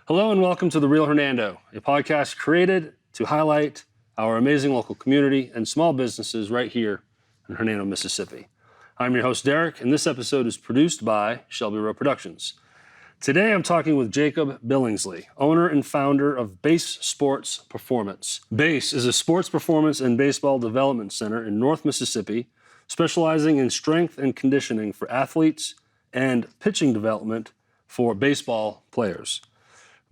Hello and welcome to The Real Hernando, a podcast created to highlight our amazing local community and small businesses right here in Hernando, Mississippi. I'm your host, Derek, and this episode is produced by Shelby Row Productions. Today I'm talking with Jacob Billingsley, owner and founder of Base Sports Performance. Base is a sports performance and baseball development center in North Mississippi, specializing in strength and conditioning for athletes and pitching development for baseball players.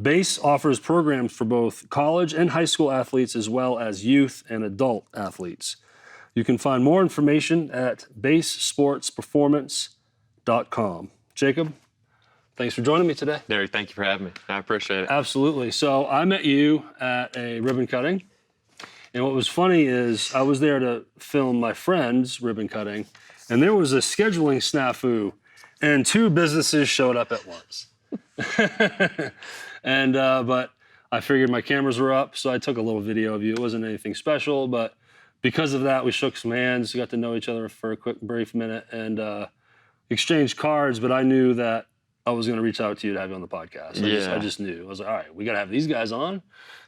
Base offers programs for both college and high school athletes as well as youth and adult athletes. You can find more information at basesportsperformance.com. Jacob, thanks for joining me today. Derek, thank you for having me. I appreciate it. Absolutely. So I met you at a ribbon cutting, and what was funny is I was there to film my friend's ribbon cutting, and there was a scheduling snafu, and two businesses showed up at once. But I figured my cameras were up, so I took a little video of you. It wasn't anything special, but because of that, we shook some hands, got to know each other for a quick, brief minute, and exchanged cards. But I knew that I was going to reach out to you to have you on the podcast. I just knew. I was like, all right, we got to have these guys on,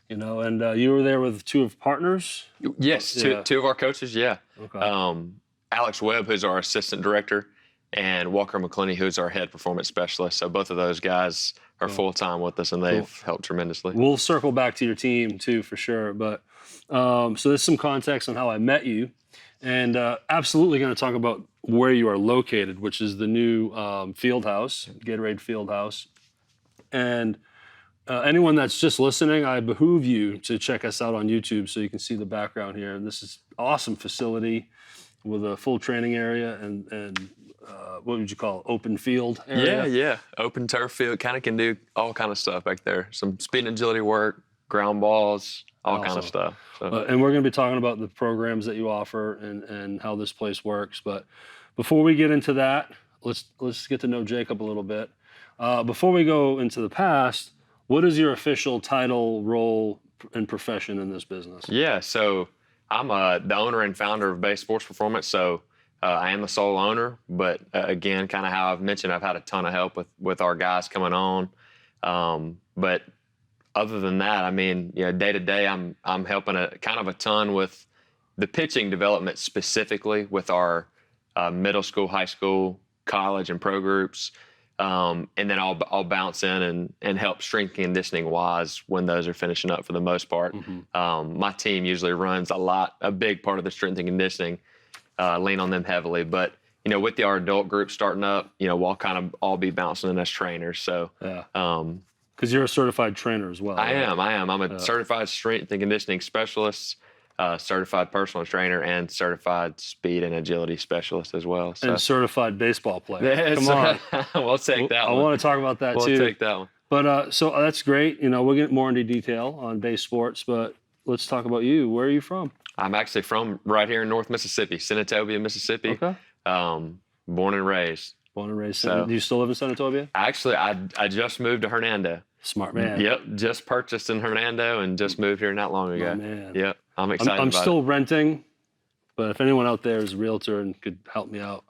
And you were there with two of partners. Yes, two of our coaches. Yeah. Okay. Alex Webb, who's our assistant director, and Walker McClenny, who's our head performance specialist. So both of those guys are full-time with us, and they've helped tremendously. We'll circle back to your team, too, for sure. But so there's some context on how I met you, and absolutely going to talk about where you are located, which is the new Fieldhouse, Gatorade Fieldhouse. And anyone that's just listening, I behoove you to check us out on YouTube so you can see the background here. And this is awesome facility with a full training area and what would you call it? Open field area? Yeah. Open turf field. Kind of can do all kind of stuff back there. Some speed and agility work, ground balls, all kind of stuff. So. And we're going to be talking about the programs that you offer and how this place works. But before we get into that, let's get to know Jacob a little bit. Before we go into the past, what is your official title, role, and profession in this business? Yeah, so I'm the owner and founder of Base Sports Performance. So I am the sole owner, but again, kind of how I've mentioned, I've had a ton of help with our guys coming on. But other than that, I mean, day to day, I'm helping a ton with the pitching development, specifically with our middle school, high school, college, and pro groups. And then I'll bounce in and help strength conditioning wise when those are finishing up for the most part. Mm-hmm. My team usually runs a big part of the strength and conditioning. Lean on them heavily, but with our adult group starting up, we'll kind of all be bouncing in as trainers. So, because you're a certified trainer as well. I am. I'm a certified strength and conditioning specialist, certified personal trainer, and certified speed and agility specialist as well. So. And certified baseball player. Come on, we'll take that one. I want to talk about that too. We'll take that one. But so that's great. We'll get more into detail on Base Sports, but let's talk about you. Where are you from? I'm actually from right here in North Mississippi, Senatobia, Mississippi. Okay. Born and raised. Born and raised. So, do you still live in Senatobia? Actually, I just moved to Hernando. Smart man. Yep, just purchased in Hernando and just moved here not long ago. Oh, man. Yep, I'm excited I'm about still renting, but if anyone out there is a realtor and could help me out,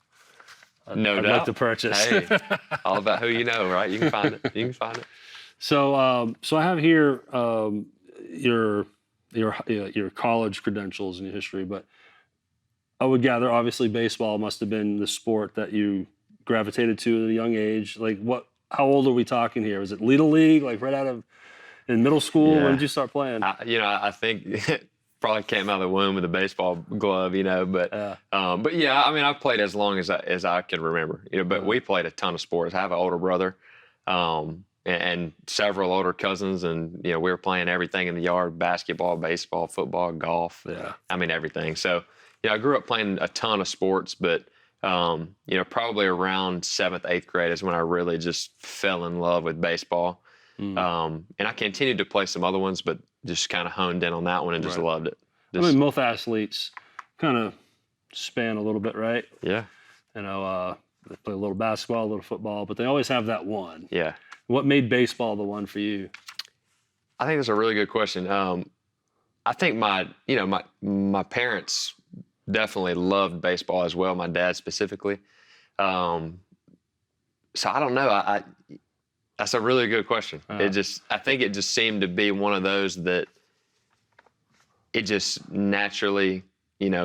I'd like to purchase. Hey, all about who you know, right? You can find it. So I have here your college credentials and your history, but I would gather obviously baseball must have been the sport that you gravitated to at a young age. Like how old are we talking here? Was it Little League, like right out of in middle school? Yeah. When did you start playing? I think it probably came out of the womb with a baseball glove, but yeah, I mean, I've played as long as I can remember, but we played a ton of sports. I have an older brother, and several older cousins, and we were playing everything in the yard: basketball, baseball, football, golf. Yeah, I mean everything. So I grew up playing a ton of sports, but probably around 7th, 8th grade is when I really just fell in love with baseball. And I continued to play some other ones, but just kind of honed in on that one and just loved it. I mean, most athletes kind of span a little bit, right? Yeah. They play a little basketball, a little football, but they always have that one. Yeah. What made baseball the one for you? I think that's a really good question. I think my parents definitely loved baseball as well. My dad specifically. So I don't know. That's a really good question. I think it just seemed to be one of those that it just naturally,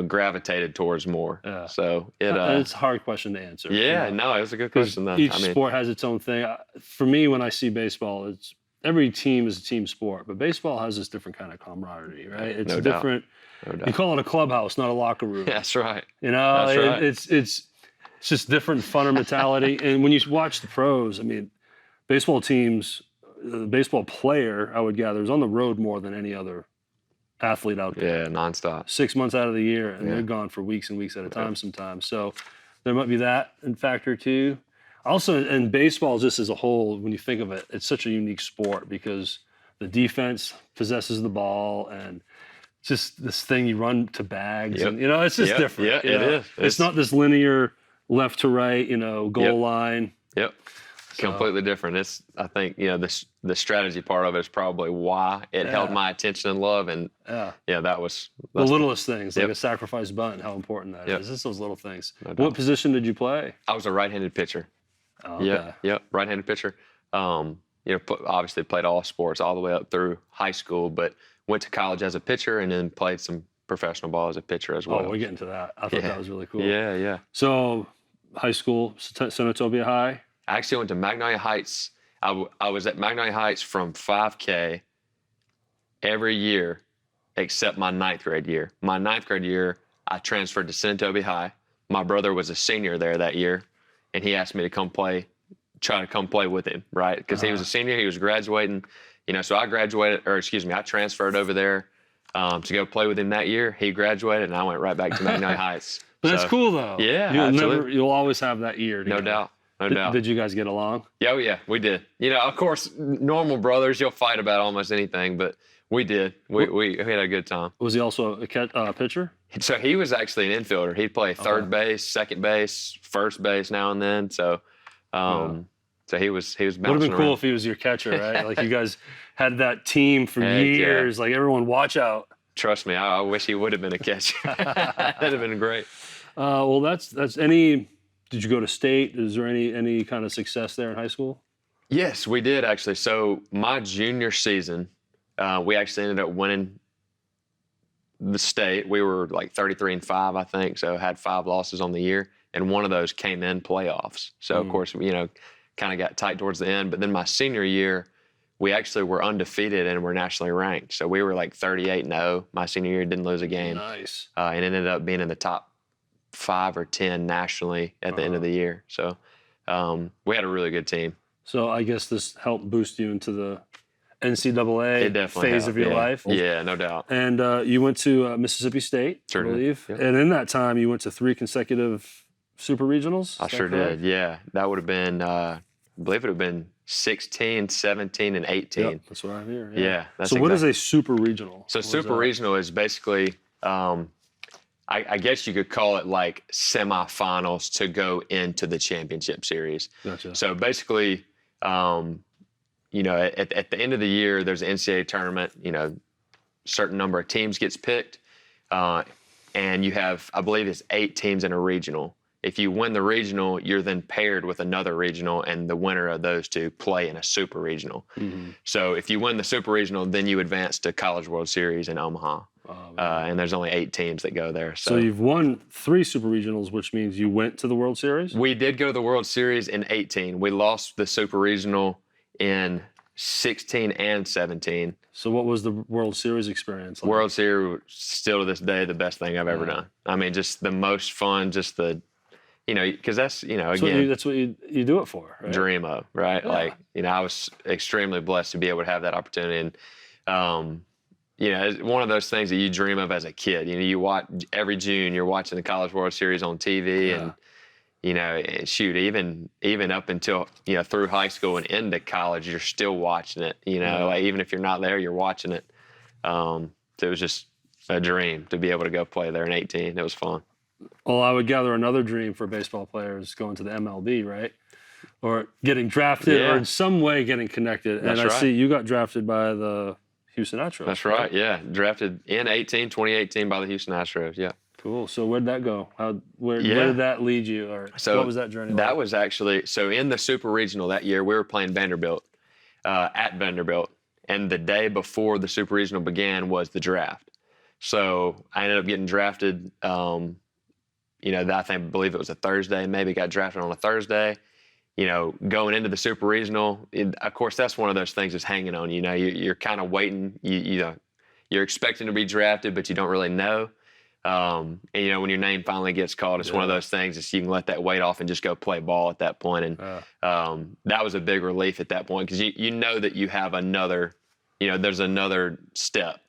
gravitated towards more. Yeah. So it's a hard question to answer. Yeah, no, it was a good question though. Each sport has its own thing. For me, when I see baseball, it's every team is a team sport, but baseball has this different kind of camaraderie, right? It's No doubt. different. No doubt. You call it a clubhouse, not a locker room. That's right. That's right. It's just different, funner mentality. And when you watch the pros, I mean, baseball teams, the baseball player, I would gather, is on the road more than any other athlete out there. Yeah, nonstop. 6 months out of the year, and they're gone for weeks and weeks at a time sometimes. So there might be that in factor too. Also, in baseball, just as a whole, when you think of it, it's such a unique sport because the defense possesses the ball and just this thing you run to bags. Yep. And, it's just different. Yeah, it is. It's not this linear left to right, goal line. Yep. Completely different. I think, the strategy part of it is probably why it held my attention and love. And that was the littlest things, like a sacrifice bunt, how important that is. It's those little things. What position did you play? I was a right-handed pitcher. Oh, okay. Yep. Right-handed pitcher. Obviously played all sports all the way up through high school, but went to college as a pitcher and then played some professional ball as a pitcher as well. Oh, we're getting to that. I thought that was really cool. Yeah. So high school, Senatobia High? I actually went to Magnolia Heights. I was at Magnolia Heights from 5K every year except my ninth grade year. My ninth grade year, I transferred to Senatobia High. My brother was a senior there that year, and he asked me to try to come play with him, right? Because he was a senior, he was graduating. So I I transferred over there to go play with him that year. He graduated, and I went right back to Magnolia Heights. But that's cool, though. Yeah, you'll always have that year together. No doubt. No doubt. Did you guys get along? Yeah, we did. Of course, normal brothers, you'll fight about almost anything, but we did. We had a good time. Was he also a pitcher? So he was actually an infielder. He'd play third base, second base, first base now and then. So, so he was bouncing around. Would have been cool if he was your catcher, right? Like you guys had that team for years. Like everyone, watch out. Trust me, I wish he would have been a catcher. That'd have been great. Well, that's any. Did you go to state? Is there any kind of success there in high school? Yes, we did actually. So my junior season, we actually ended up winning the state. We were like 33-5, I think. So had 5 losses on the year, and one of those came in playoffs. So of course, kind of got tight towards the end. But then my senior year, we actually were undefeated and were nationally ranked. So we were like 38-0. My senior year, didn't lose a game. Nice. And ended up being in the top 5 or 10 nationally at the end of the year. So we had a really good team. So I guess this helped boost you into the NCAA phase of your life. Yeah, no doubt. And you went to Mississippi State, I believe. Yep. And in that time, you went to 3 consecutive super regionals? I sure did, yeah. That would have been, I believe it would have been 16, 17, and 18. Yep, that's what I hear. Yeah. So what is a super regional? So super regional is basically, I guess you could call it like semifinals to go into the championship series. Gotcha. So basically, at the end of the year, there's an NCAA tournament, certain number of teams gets picked, and you have, I believe it's 8 teams in a regional. If you win the regional, you're then paired with another regional, and the winner of those 2 play in a super regional. Mm-hmm. So if you win the super regional, then you advance to College World Series in Omaha. And there's only 8 teams that go there. So you've won 3 super regionals, which means you went to the World Series? We did go to the World Series in 18. We lost the super regional in 16 and 17. So what was the World Series experience like? World Series, still to this day, the best thing I've ever done. I mean, just the most fun, just the, because that's, again. That's what you do it for, right? Dream of, right? Yeah. Like, I was extremely blessed to be able to have that opportunity. And, it's one of those things that you dream of as a kid. You watch every June, you're watching the College World Series on TV, and shoot, even up until through high school and into college, you're still watching it. Like even if you're not there, you're watching it. So it was just a dream to be able to go play there in 18. It was fun. Well, I would gather another dream for baseball players going to the MLB, right? Or getting drafted, or in some way getting connected. That's and I right. see you got drafted by the Houston Astros. That's right. Yeah, drafted in 2018 by the Houston Astros. Yeah. Cool. So where'd that go? Where did that lead you? Or So what was that journey like? That was actually, so in the Super Regional that year, we were playing Vanderbilt, at Vanderbilt. And the day before the Super Regional began was the draft. So I ended up getting drafted, I believe it was a Thursday, maybe got drafted on a Thursday. Going into the Super Regional, of course, that's one of those things that's hanging on. You're kind of waiting. You're expecting to be drafted, but you don't really know. And when your name finally gets called, it's one of those things that you can let that weight off and just go play ball at that point. And that was a big relief at that point, because you know that you have another, there's another step.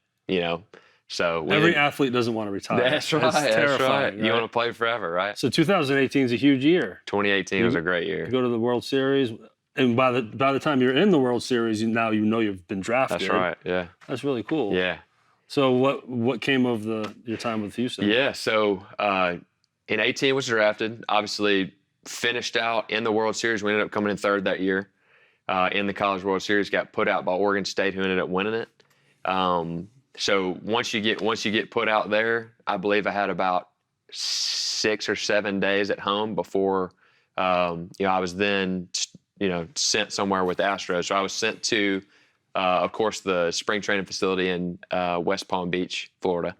So every athlete doesn't want to retire. That's right. That's right. You want to play forever, right? So 2018 is a huge year. 2018 was a great year. You go to the World Series, and by the time you're in the World Series, now you've been drafted. That's right. Yeah. That's really cool. Yeah. So what came of your time with Houston? Yeah. So in 18 was drafted. Obviously finished out in the World Series. We ended up coming in third that year in the College World Series. Got put out by Oregon State, who ended up winning it. So once you get put out there, I believe I had about 6 or 7 days at home before, I was then, sent somewhere with the Astros. So I was sent to, of course, the spring training facility in West Palm Beach, Florida.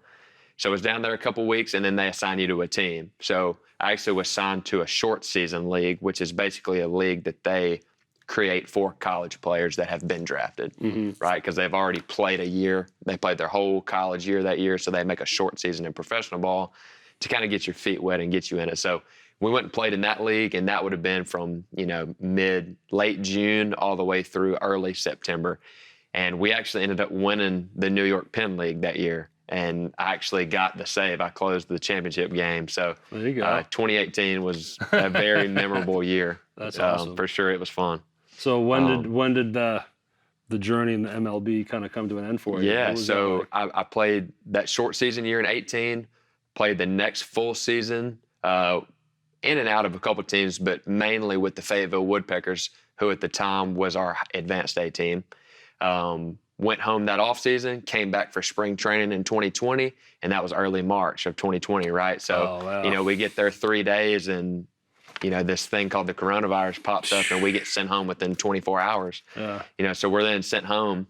So I was down there a couple weeks, and then they assign you to a team. So I actually was signed to a short season league, which is basically a league that they create for college players that have been drafted, right? Because they've already played a year. They played their whole college year that year, so they make a short season in professional ball to kind of get your feet wet and get you in it. So we went and played in that league, and that would have been from, late June all the way through early September. And we actually ended up winning the New York Penn League that year. And I actually got the save. I closed the championship game. So there you go. 2018 was a very memorable year. That's awesome. For sure, it was fun. So when did the journey in the MLB kind of come to an end for you? Yeah, so like? I played that short season year in 18, played the next full season, in and out of a couple of teams, but mainly with the Fayetteville Woodpeckers, who at the time was our advanced A team. Went home that off season, came back for spring training in 2020, and that was early March of 2020, right? So, we get there 3 days, and this thing called the coronavirus pops up, and we get sent home within 24 hours. Yeah. So we're then sent home.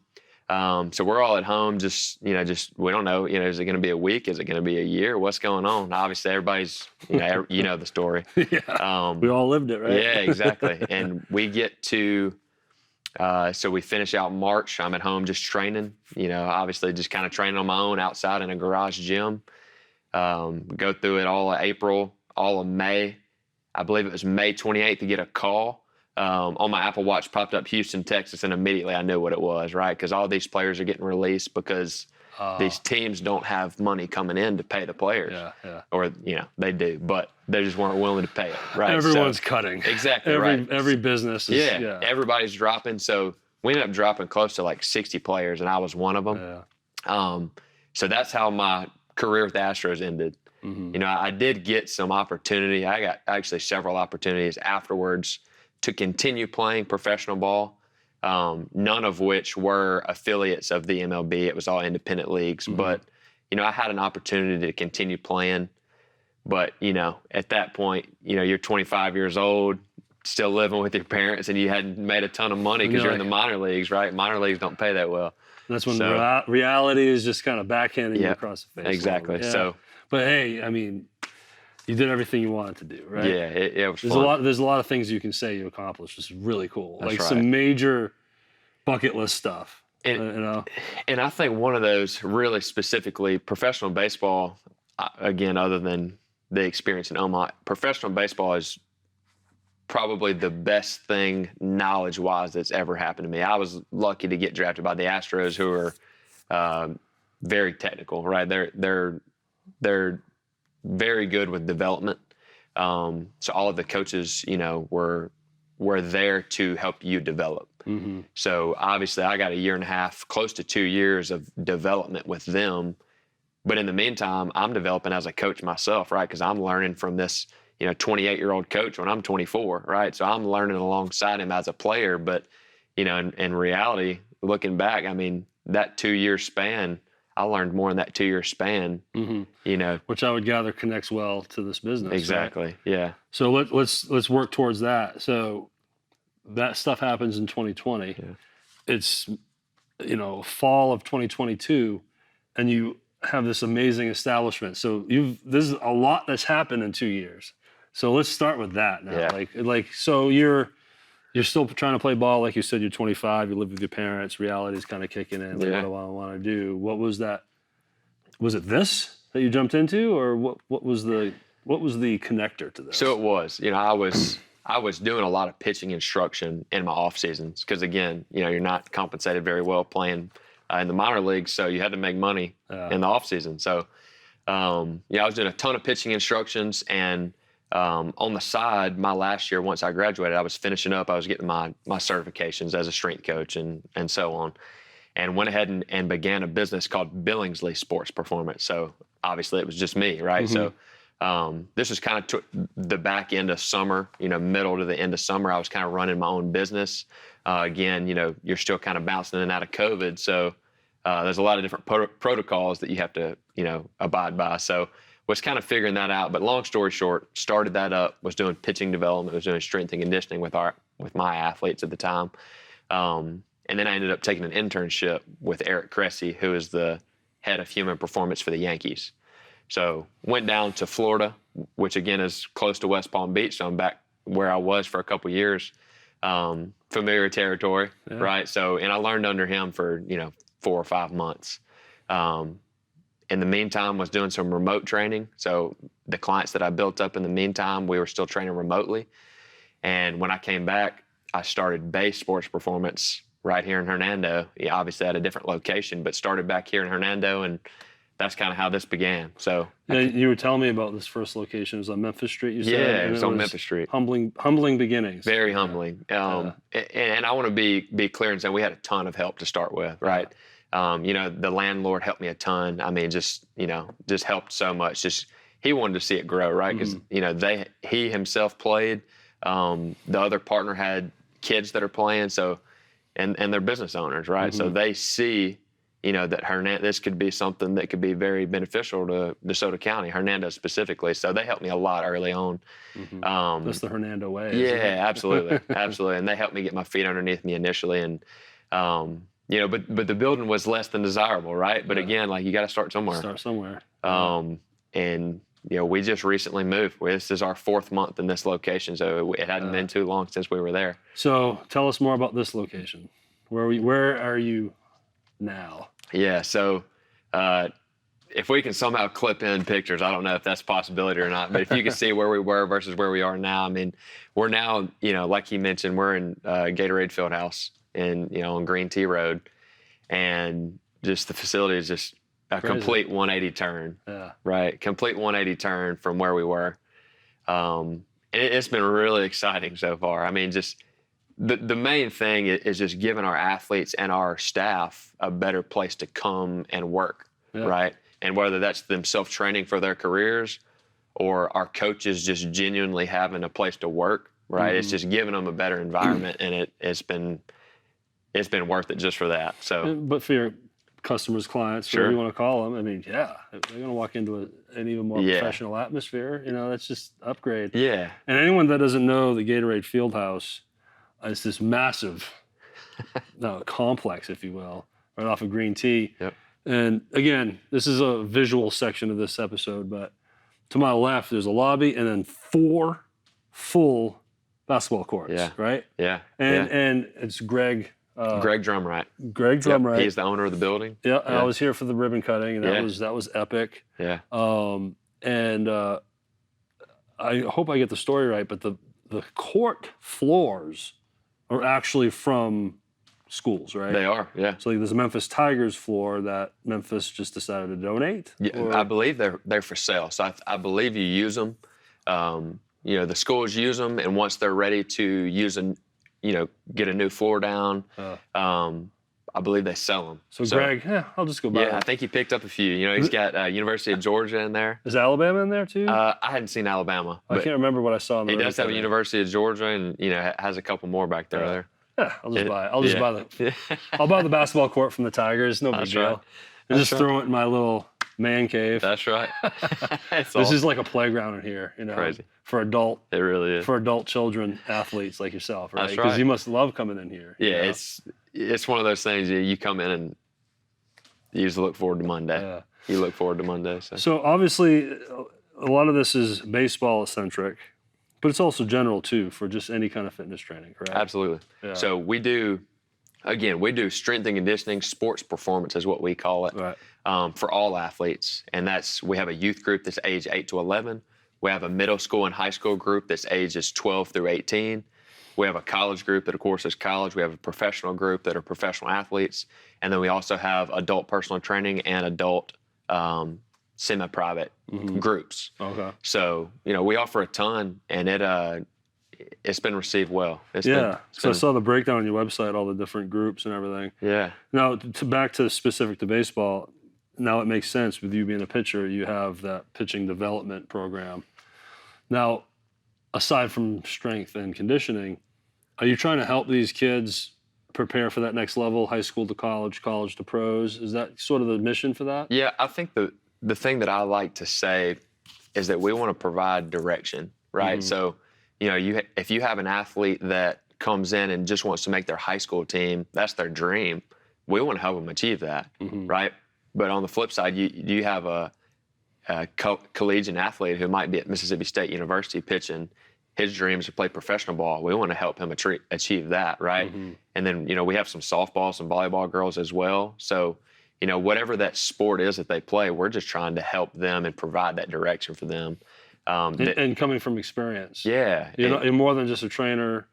So we're all at home, just we don't know, is it going to be a week? Is it going to be a year? What's going on? Obviously, everybody's, the story. Yeah. We all lived it, right? Yeah, exactly. And we get to, so we finish out March. I'm at home just training, obviously just kind of training on my own outside in a garage gym. Go through it all of April, all of May. I believe it was May 28th to get a call on my Apple Watch, popped up Houston, Texas, and immediately I knew what it was, right? Because all these players are getting released because these teams don't have money coming in to pay the players. Yeah. Or, they do, but they just weren't willing to pay it, right? Everyone's cutting. Exactly, right. Every business is, everybody's dropping. So we ended up dropping close to like 60 players, and I was one of them. Yeah. So that's how my career with the Astros ended. I did get some opportunity. I got actually several opportunities afterwards to continue playing professional ball, none of which were affiliates of the MLB. It was all independent leagues. But, I had an opportunity to continue playing. But, at that point, you're 25 years old, still living with your parents, and you hadn't made a ton of money because you're in the minor leagues, right? Minor leagues don't pay that well. That's when reality is just kind of backhanding you across the face. Exactly. Yeah. So. But hey, I mean, you did everything you wanted to do, right? Yeah, it was fun. There's a lot of things you can say you accomplished, which is really cool. That's like right. some major bucket list stuff. And I think one of those really specifically, professional baseball, again, other than the experience in Omaha, professional baseball is probably the best thing knowledge-wise that's ever happened to me. I was lucky to get drafted by the Astros, who are very technical, right? They're very good with development. So all of the coaches, were there to help you develop. So obviously I got a year and a half, close to 2 years of development with them. But in the meantime, I'm developing as a coach myself, right? Because I'm learning from this, 28-year-old coach when I'm 24, right? So I'm learning alongside him as a player. But, in reality, looking back, I mean, that 2 year span, I learned more in that 2-year span. Which I would gather connects well to this business. Exactly. Right? Yeah. So let's work towards that. So that stuff happens in 2020. Yeah. It's fall of 2022, and you have this amazing establishment. So there's a lot that's happened in 2 years. So let's start with that now. Yeah. So you're still trying to play ball, like you said. You're 25. You live with your parents. Reality's kind of kicking in. Like, Yeah. what do I want to do? What was that? Was it this that you jumped into, or what was the connector to this? So it was. I was doing a lot of pitching instruction in my off seasons because, again, you're not compensated very well playing in the minor leagues, so you had to make money in the off season. So, I was doing a ton of pitching instructions, and on the side, my last year, once I graduated, I was finishing up. I was getting my certifications as a strength coach and so on, and went ahead and began a business called Billingsley Sports Performance. So obviously, it was just me, right? So. This was kind of the back end of summer, middle to the end of summer. I was kind of running my own business. Again, you're still kind of bouncing in and out of COVID. So there's a lot of different protocols that you have to, abide by. So was kind of figuring that out. But long story short, started that up, was doing pitching development, was doing strength and conditioning with my athletes at the time. And then I ended up taking an internship with Eric Cressy, who is the head of human performance for the Yankees. So went down to Florida, which again is close to West Palm Beach. So I'm back where I was for a couple of years, familiar territory, right? So, and I learned under him for, 4 or 5 months. In the meantime, was doing some remote training. So the clients that I built up in the meantime, we were still training remotely. And when I came back, I started Base Sports Performance right here in Hernando. Obviously at a different location, but started back here in Hernando, and that's kind of how this began. So you were telling me about this first location. It was on Memphis Street, you said? Yeah, it was on Memphis Street. Humbling beginnings. Very humbling. And I want to be clear and say we had a ton of help to start with, right? The landlord helped me a ton. I mean, just helped so much. Just he wanted to see it grow, right? Because he himself played. The other partner had kids that are playing, so and they're business owners, right? So they see that this could be something that could be very beneficial to DeSoto County, Hernando specifically. So they helped me a lot early on. That's the Hernando way. Yeah, absolutely. Absolutely. And they helped me get my feet underneath me initially. And, but the building was less than desirable, right? But again, you got to start somewhere. Start somewhere. And, we just recently moved. This is our 4th month in this location. So it hadn't been too long since we were there. So tell us more about this location. Where are you now? Yeah, so if we can somehow clip in pictures, I don't know if that's a possibility or not, but if you can see where we were versus where we are now, I mean, we're now, like he mentioned, we're in Gatorade Fieldhouse on Green Tea Road, and just the facility is just a complete 180 turn, right? Complete 180 turn from where we were. It's been really exciting so far. I mean, just the main thing is just giving our athletes and our staff a better place to come and work, right? And whether that's them self-training for their careers or our coaches just genuinely having a place to work, right? It's just giving them a better environment, and it's been worth it just for that. So, but for your customers, clients, whatever you want to call them, I mean, they're going to walk into an even more professional atmosphere. That's just upgrade. Yeah. And anyone that doesn't know the Gatorade Fieldhouse, it's this massive complex, if you will, right off of Green Tea. Yep. And again, this is a visual section of this episode, but to my left, there's a lobby and then 4 full basketball courts, right? Yeah. And it's Greg. Greg Drumright. Greg Drumright. He's the owner of the building. Yeah, I was here for the ribbon cutting, and that was epic. Yeah. And I hope I get the story right, but the court floors are actually from schools, right? They are, yeah. So there's a Memphis Tigers floor that Memphis just decided to donate? Yeah, I believe they're for sale. So I believe you use them. The schools use them, and once they're ready to use them, get a new floor down, I believe they sell them. So Greg, I'll just go buy I think he picked up a few. He's got University of Georgia in there. Is Alabama in there too? I hadn't seen Alabama. I can't remember what I saw in the He does have a University of Georgia, and has a couple more back there. Yeah, I'll just buy it. I'll buy the basketball court from the Tigers. No big deal. and just throw it in my little man cave. That's right. This is like a playground in here, Crazy. for adult. It really is. For adult children, athletes like yourself, right? That's Because right. you must love coming in here. Yeah, it's one of those things you come in and you just look forward to Monday. Yeah. You look forward to Monday. So obviously, a lot of this is baseball centric, but it's also general too for just any kind of fitness training, correct? Absolutely. Yeah. So we do strength and conditioning, sports performance is what we call it, Right. for all athletes. And we have a youth group that's age 8 to 11. We have a middle school and high school group that's ages 12 through 18. We have a college group that, of course, is college. We have a professional group that are professional athletes. And then we also have adult personal training and adult semi-private groups. Okay. So, we offer a ton, and it's been received well. So I saw the breakdown on your website, all the different groups and everything. Yeah. Now, back to specific to baseball, now it makes sense with you being a pitcher, you have that pitching development program. Now, aside from strength and conditioning, are you trying to help these kids prepare for that next level, high school to college, college to pros? Is that sort of the mission for that? Yeah, I think the thing that I like to say is that we want to provide direction, right? So, if you have an athlete that comes in and just wants to make their high school team, that's their dream. We want to help them achieve that, right? But on the flip side, you have a collegiate athlete who might be at Mississippi State University pitching. His dream is to play professional ball. We want to help him achieve that, right? And then, we have some softball, some volleyball girls as well. So, whatever that sport is that they play, we're just trying to help them and provide that direction for them. And coming from experience. Yeah. You're more than just a trainer.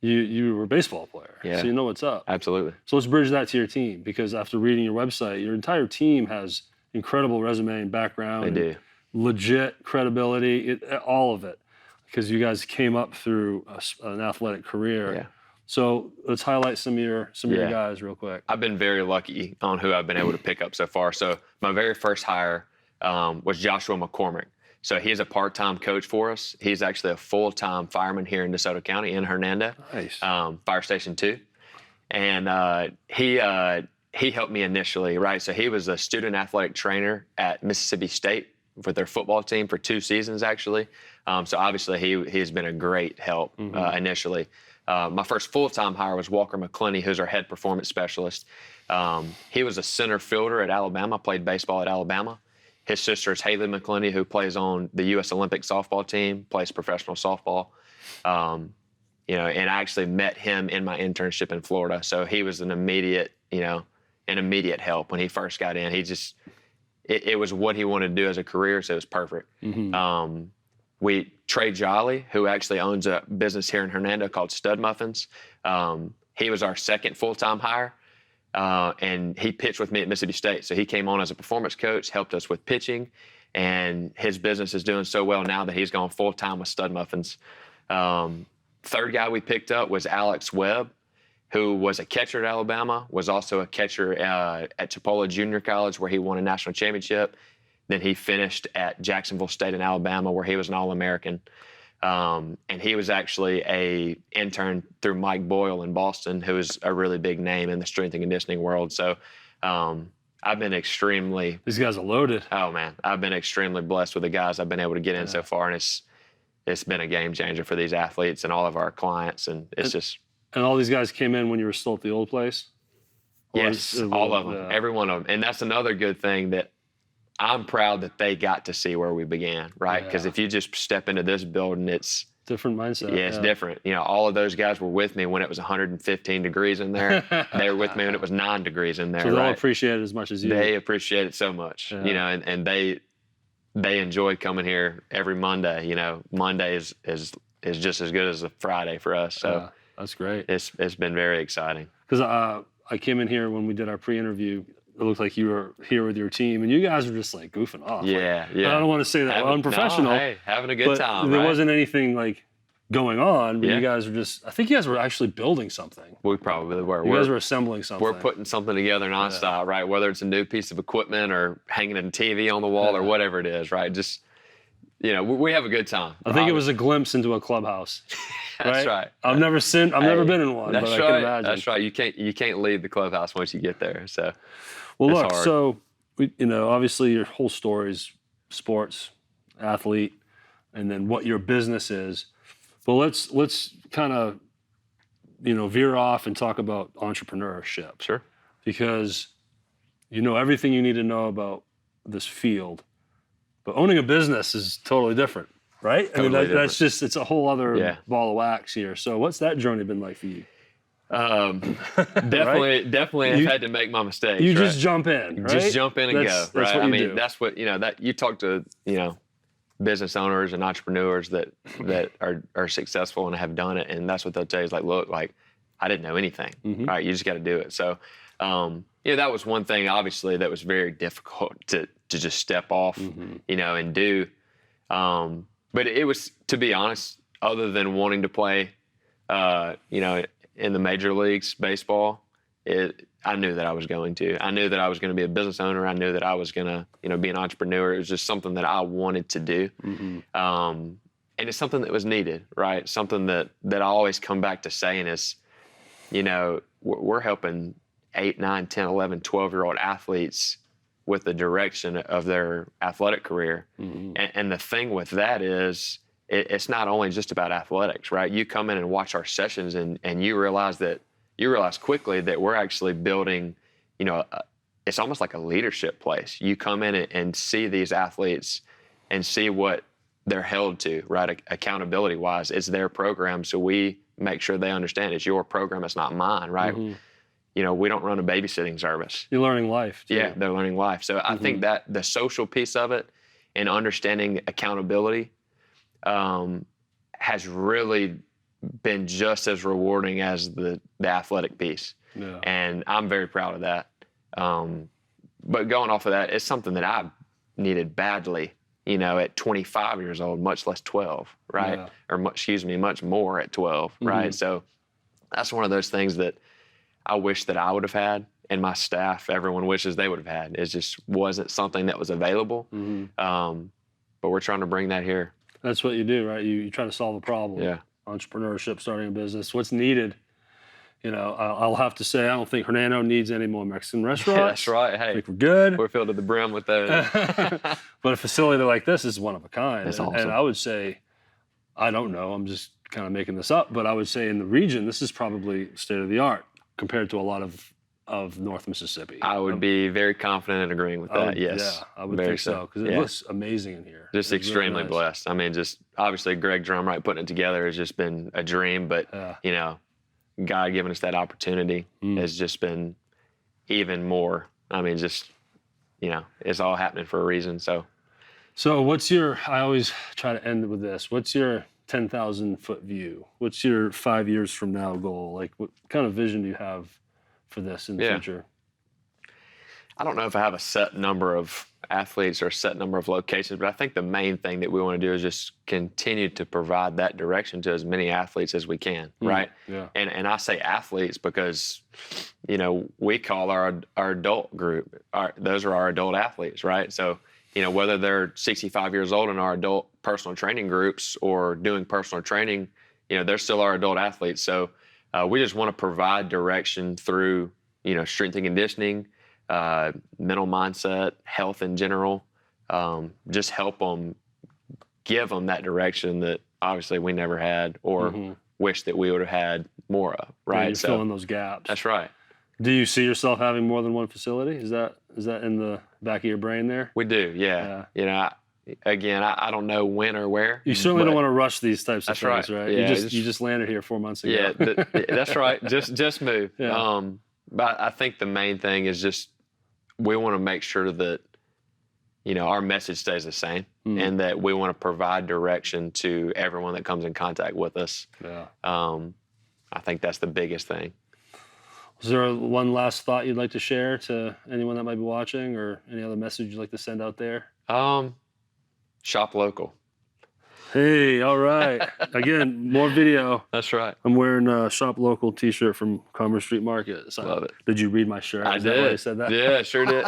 You were a baseball player, so you know what's up. Absolutely. So let's bridge that to your team, because after reading your website, your entire team has incredible resume and background. They do. Legit credibility, all of it, because you guys came up through an athletic career. Yeah. So let's highlight some of your guys real quick. I've been very lucky on who I've been able to pick up so far. So my very first hire was Joshua McCormick. So he's a part-time coach for us. He's actually a full-time fireman here in DeSoto County in Hernando, Nice. Fire Station 2. And he helped me initially, right? So he was a student athletic trainer at Mississippi State for their football team for 2 seasons, actually. So obviously he's been a great help initially. My first full-time hire was Walker McClenny, who's our head performance specialist. He was a center fielder at Alabama, played baseball at Alabama. His sister is Haley McClenny, who plays on the U.S. Olympic softball team, plays professional softball. And I actually met him in my internship in Florida. So he was an immediate help when he first got in. It was what he wanted to do as a career, so it was perfect. Trey Jolly, who actually owns a business here in Hernando called Stud Muffins. He was our second full-time hire. And he pitched with me at Mississippi State. So he came on as a performance coach, helped us with pitching, and his business is doing so well now that he's gone full-time with Stud Muffins. Third guy we picked up was Alex Webb, who was a catcher at Alabama, was also a catcher at Chipola Junior College, where he won a national championship. Then he finished at Jacksonville State in Alabama, where he was an All-American. And he was actually a intern through Mike Boyle in Boston, who is a really big name in the strength and conditioning world. So I've been extremely... These guys are loaded. Oh, man. I've been extremely blessed with the guys I've been able to get in so far, and it's been a game changer for these athletes and all of our clients, and it's And all these guys came in when you were still at the old place? Yes, all of them, every one of them. And that's another good thing, that I'm proud that they got to see where we began, right? Because if you just step into this building, it's different mindset. Yeah, it's different. All of those guys were with me when it was 115 degrees in there. They were with me when it was 9 degrees in there. So they'll appreciate it as much as you. They appreciate it so much, and they enjoy coming here every Monday. Monday is just as good as a Friday for us. So that's great. It's been very exciting. Because I came in here when we did our pre-interview. It looked like you were here with your team, and you guys were just like goofing off. Yeah. I don't want to say that unprofessional. No, hey, having a good time. There wasn't anything like going on, but you guys were just, I think you guys were actually building something. We probably were. You guys were assembling something. We're putting something together nonstop, right? Whether it's a new piece of equipment or hanging a TV on the wall or whatever it is, right? Just, we have a good time. I think it was a glimpse into a clubhouse. That's right. I've never been in one, but I can imagine. That's right. You can't leave the clubhouse once you get there. So well, look, so obviously your whole story is sports, athlete, and then what your business is. But let's kind of, veer off and talk about entrepreneurship. Sure. Because you know everything you need to know about this field, but owning a business is totally different, right? Totally That's just, it's a whole other Yeah. ball of wax here. So what's that journey been like for you? Definitely I've had to make my mistakes. You right? just jump in, right? Just jump in and That's go. Right. what I you mean, do. that's what, that you talk to, business owners and entrepreneurs that are successful and have done it. And that's what they'll tell you is like, look, like I didn't know anything. Mhm. Right. You just got to do it. So, that was one thing, obviously, that was very difficult to just step off, Mhm. And do. But it was, to be honest, other than wanting to play, in the major leagues baseball, I knew that I was going to. I knew that I was going to be a business owner. I knew that I was going to, be an entrepreneur. It was just something that I wanted to do. Mhm. And it's something that was needed, right? Something that I always come back to saying is, we're helping 8, 9, 10, 11, 12-year-old athletes with the direction of their athletic career. Mhm. And the thing with that is, it's not only just about athletics, right? You come in and watch our sessions and you realize quickly that we're actually building, it's almost like a leadership place. You come in and see these athletes and see what they're held to, right? Accountability wise, it's their program. So we make sure they understand it's your program. It's not mine, right? Mhm. We don't run a babysitting service. You're learning life, too. Yeah, they're learning life. So I think that the social piece of it and understanding accountability has really been just as rewarding as the athletic piece. Yeah. And I'm very proud of that. But going off of that, it's something that I needed badly, at 25 years old, much less 12, right? Yeah. Or much more at 12, right? So that's one of those things that I wish that I would have had, and my staff, everyone wishes they would have had. It just wasn't something that was available. But we're trying to bring that here. That's what you do, right? You try to solve a problem. Yeah. Entrepreneurship, starting a business. What's needed? I'll have to say, I don't think Hernando needs any more Mexican restaurants. That's right. I Hey, think we're good. we're filled to the brim with those. But a facility like this is one of a kind. That's and awesome. I would say, I don't know, I'm just kind of making this up, but I would say in the region, this is probably state of the art compared to a lot of North Mississippi. I would be very confident in agreeing with that. Yes. Yeah, I would Very think so, because it looks amazing in here. Just It's really extremely nice. blessed. I mean, just obviously Greg Drumright putting it together has just been a dream, but Yeah. God giving us that opportunity has just been even more. I mean, just it's all happening for a reason. So I always try to end with this. What's your 10,000-foot view? What's your 5 years from now goal? Like, what kind of vision do you have for this in the future? I don't know if I have a set number of athletes or a set number of locations, but I think the main thing that we want to do is just continue to provide that direction to as many athletes as we can, right? Yeah. And I say athletes because, we call our adult group, those are our adult athletes, right? So, whether they're 65 years old in our adult personal training groups or doing personal training, they're still our adult athletes. So we just want to provide direction through, strength and conditioning, mental mindset, health in general, just help them, give them that direction that obviously we never had or wish that we would have had more of, right? Yeah, you're filling those gaps. That's right. Do you see yourself having more than one facility? Is that in the back of your brain there? We do, yeah. I don't know when or where. You certainly don't want to rush these types of That's things, right. right? Yeah, You just landed here 4 months ago. Yeah, that's right. Just move. Yeah. But I think the main thing is just we want to make sure that our message stays the same and that we want to provide direction to everyone that comes in contact with us. Yeah. I think that's the biggest thing. Is there one last thought you'd like to share to anyone that might be watching, or any other message you'd like to send out there? Shop local. Hey, all right. Again, more video. That's right. I'm wearing a Shop Local t-shirt from Commerce Street Market. So Love it. Did you read my shirt? I Is that why did. you said that? Yeah, sure did.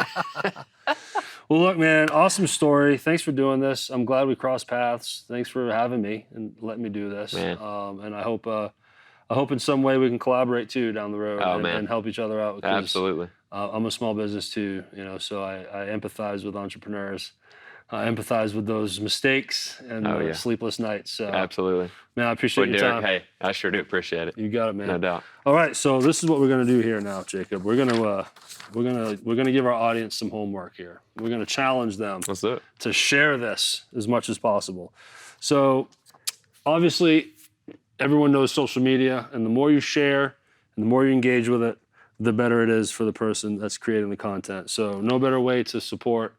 Well, look, man, awesome story. Thanks for doing this. I'm glad we crossed paths. Thanks for having me and letting me do this. Man. And I hope in some way we can collaborate too down the road Oh, man. and help each other out. Because Absolutely. I'm a small business too, so I empathize with entrepreneurs. I empathize with those mistakes and Oh, yeah. sleepless nights. So, Absolutely. man, I appreciate Well, your Derek, time. hey, I sure do appreciate it. You got it, man. No doubt. All right, so this is what we're gonna do here now, Jacob. We're gonna give our audience some homework here. We're gonna challenge them Let's do it. to share this as much as possible. So, obviously, everyone knows social media, and the more you share and the more you engage with it, the better it is for the person that's creating the content. So, no better way to support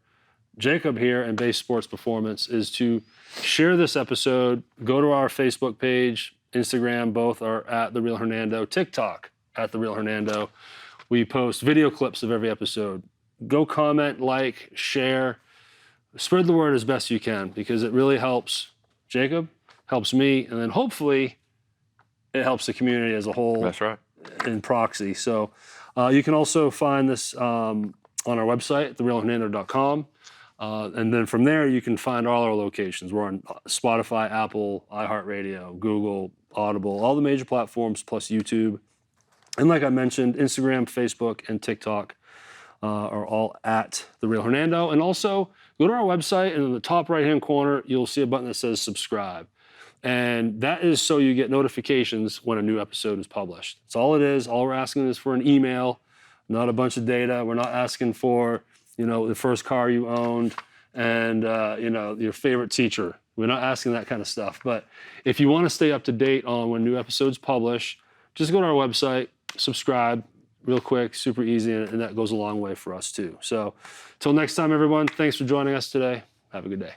Jacob here and Base Sports Performance is to share this episode. Go to our Facebook page, Instagram, both are at The Real Hernando, TikTok at The Real Hernando. We post video clips of every episode. Go comment, like, share, spread the word as best you can because it really helps Jacob, helps me, and then hopefully it helps the community as a whole. That's right. In proxy. So you can also find this on our website, therealhernando.com. And then from there, you can find all our locations. We're on Spotify, Apple, iHeartRadio, Google, Audible, all the major platforms, plus YouTube. And like I mentioned, Instagram, Facebook, and TikTok are all at The Real Hernando. And also, go to our website, and in the top right-hand corner, you'll see a button that says subscribe. And that is so you get notifications when a new episode is published. That's all it is. All we're asking is for an email, not a bunch of data. We're not asking for the first car you owned and, your favorite teacher. We're not asking that kind of stuff. But if you want to stay up to date on when new episodes publish, just go to our website, subscribe real quick, super easy, and that goes a long way for us too. So till next time, everyone, thanks for joining us today. Have a good day.